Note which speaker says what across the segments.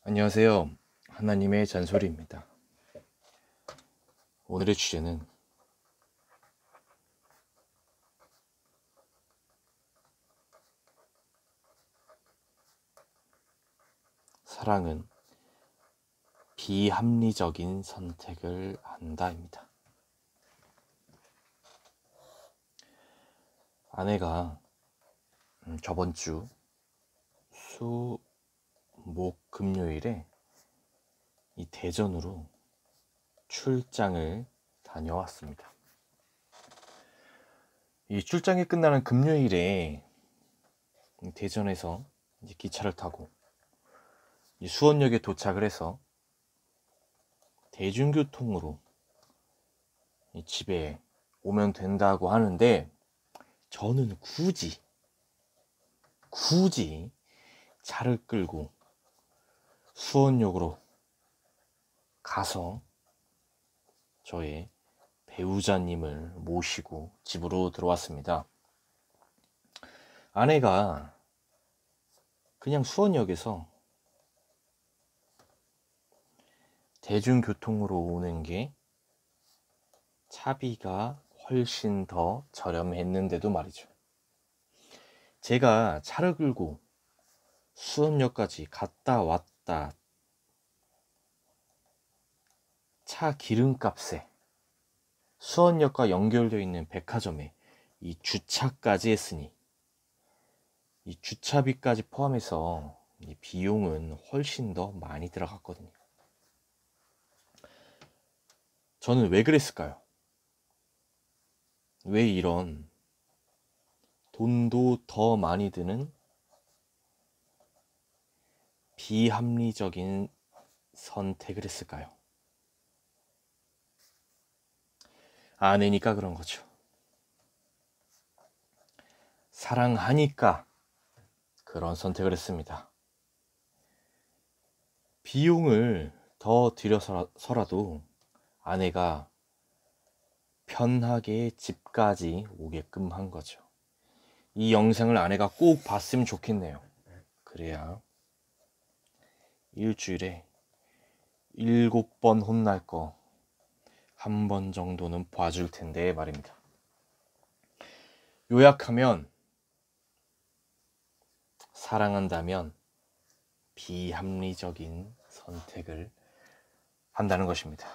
Speaker 1: 안녕하세요. 하나님의 잔소리입니다. 오늘의 주제는 사랑은 비합리적인 선택을 한다입니다. 아내가 저번 주 수, 목, 금요일에 이 대전으로 출장을 다녀왔습니다. 이 출장이 끝나는 금요일에 대전에서 이제 기차를 타고 수원역에 도착을 해서 대중교통으로 집에 오면 된다고 하는데, 저는 굳이 차를 끌고 수원역으로 가서 저의 배우자님을 모시고 집으로 들어왔습니다. 아내가 그냥 수원역에서 대중교통으로 오는 게 차비가 훨씬 더 저렴했는데도 말이죠. 제가 차를 끌고 수원역까지 갔다 왔다 차 기름값에 수원역과 연결되어 있는 백화점에 이 주차까지 했으니 이 주차비까지 포함해서 이 비용은 훨씬 더 많이 들어갔거든요. 저는 왜 그랬을까요? 왜 이런 돈도 더 많이 드는 비합리적인 선택을 했을까요? 아내니까 그런 거죠. 사랑하니까 그런 선택을 했습니다. 비용을 더 들여서라도 아내가 편하게 집까지 오게끔 한 거죠. 이 영상을 아내가 꼭 봤으면 좋겠네요. 그래야 일주일에 7번 혼날 거 한 번 정도는 봐줄 텐데 말입니다. 요약하면 사랑한다면 비합리적인 선택을 한다는 것입니다.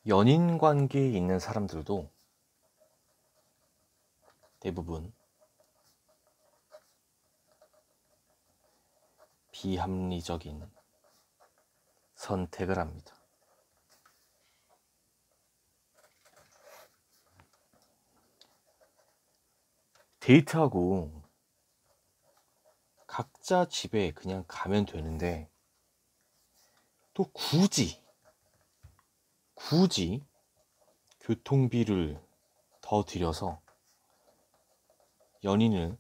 Speaker 1: 연인 관계에 있는 사람들도 대부분 비합리적인 선택을 합니다. 데이트하고 각자 집에 그냥 가면 되는데 또 굳이 교통비를 더 들여서 연인을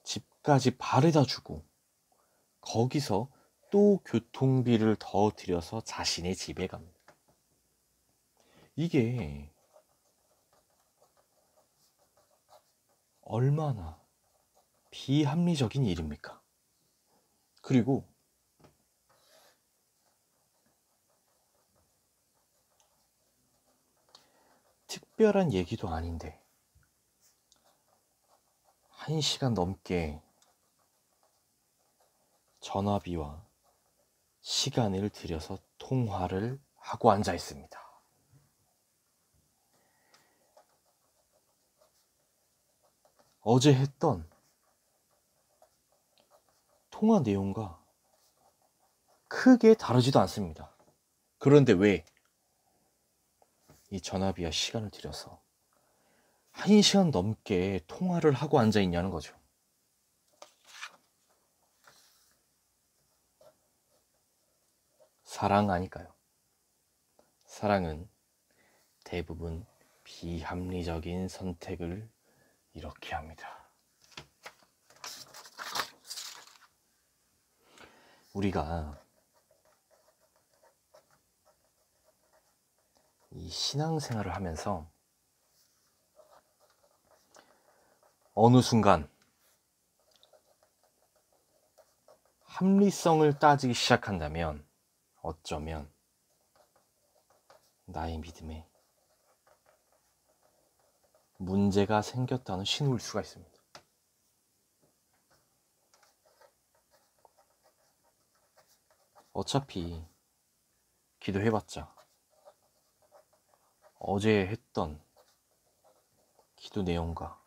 Speaker 1: 집까지 바래다 주고 거기서 또 교통비를 더 들여서 자신의 집에 갑니다. 이게 얼마나 비합리적인 일입니까? 그리고 특별한 얘기도 아닌데 1시간 넘게 전화비와 시간을 들여서 통화를 하고 앉아 있습니다. 어제 했던 통화 내용과 크게 다르지도 않습니다. 그런데 왜 이 전화비와 시간을 들여서 1시간 넘게 통화를 하고 앉아 있냐는 거죠. 사랑 아닐까요? 사랑은 대부분 비합리적인 선택을 이렇게 합니다. 우리가 이 신앙생활을 하면서 어느 순간 합리성을 따지기 시작한다면 어쩌면 나의 믿음에 문제가 생겼다는 신호일 수가 있습니다. 어차피 기도해봤자 어제 했던 기도 내용과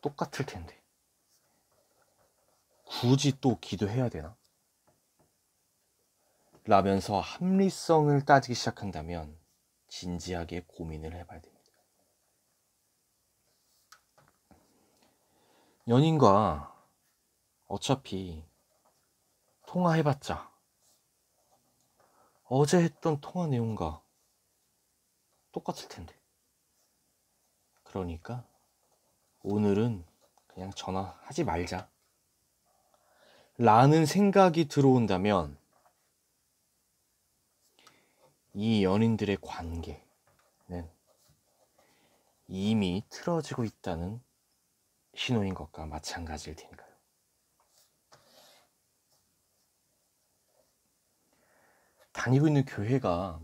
Speaker 1: 똑같을 텐데 굳이 또 기도해야 되나? 라면서 합리성을 따지기 시작한다면 진지하게 고민을 해봐야 됩니다. 연인과 어차피 통화해봤자 어제 했던 통화 내용과 똑같을 텐데 그러니까 오늘은 그냥 전화하지 말자 라는 생각이 들어온다면 이 연인들의 관계는 이미 틀어지고 있다는 신호인 것과 마찬가지일 테니까요. 다니고 있는 교회가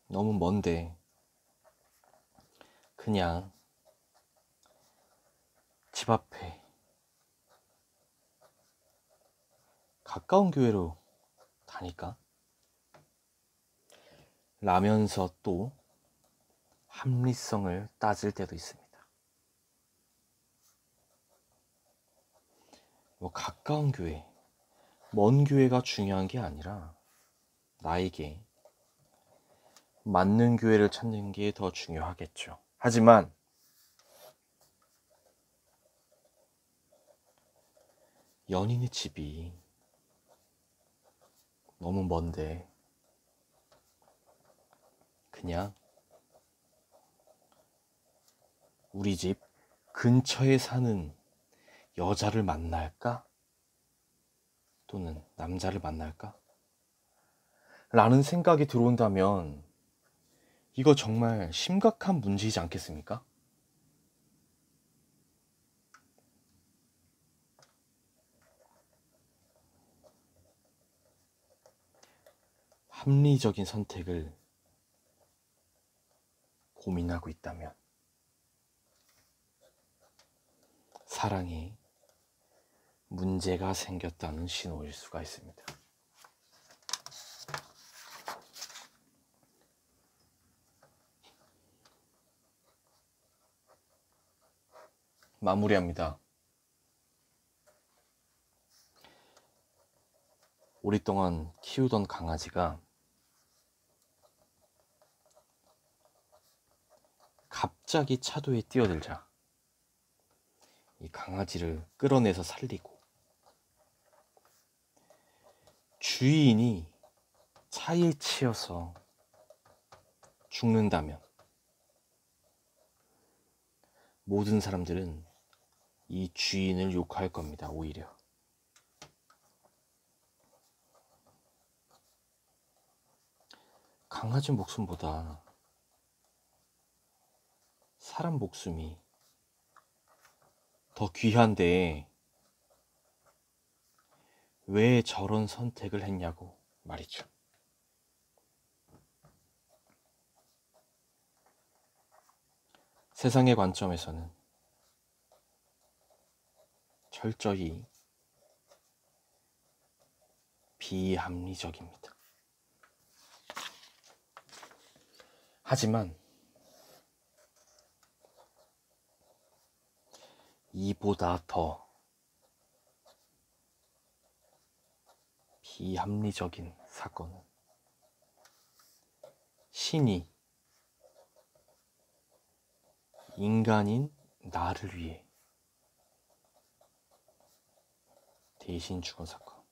Speaker 1: 너무 먼데 그냥 집 앞에 가까운 교회로 다닐까? 라면서 또 합리성을 따질 때도 있습니다. 뭐 가까운 교회, 먼 교회가 중요한 게 아니라 나에게 맞는 교회를 찾는 게 더 중요하겠죠. 하지만 연인의 집이 너무 먼데 그냥 우리 집 근처에 사는 여자를 만날까? 또는 남자를 만날까? 라는 생각이 들어온다면 이거 정말 심각한 문제이지 않겠습니까? 합리적인 선택을 고민하고 있다면 사랑에 문제가 생겼다는 신호일 수가 있습니다. 마무리합니다. 오랫동안 키우던 강아지가 갑자기 차도에 뛰어들자 이 강아지를 끌어내서 살리고 주인이 차에 치여서 죽는다면 모든 사람들은 이 주인을 욕할 겁니다. 오히려 강아지 목숨보다 사람 목숨이 더 귀한데 왜 저런 선택을 했냐고 말이죠. 세상의 관점에서는 철저히 비합리적입니다. 하지만 이보다 더 비합리적인 사건은 신이 인간인 나를 위해 대신 죽은 사건,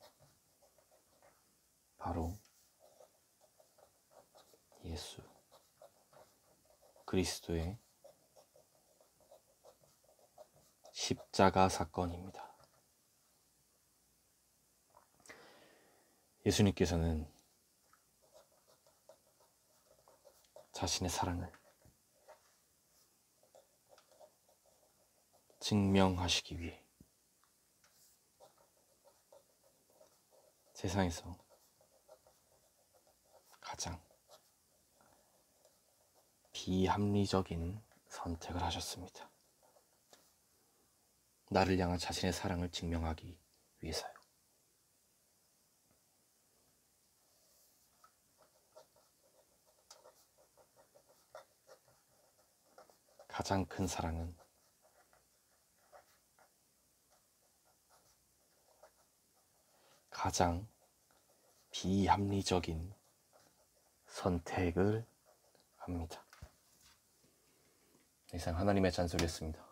Speaker 1: 바로 예수 그리스도의 십자가 사건입니다. 예수님께서는 자신의 사랑을 증명하시기 위해 세상에서 가장 비합리적인 선택을 하셨습니다. 나를 향한 자신의 사랑을 증명하기 위해서요. 가장 큰 사랑은 가장 비합리적인 선택을 합니다. 이상 하나님의 잔소리였습니다.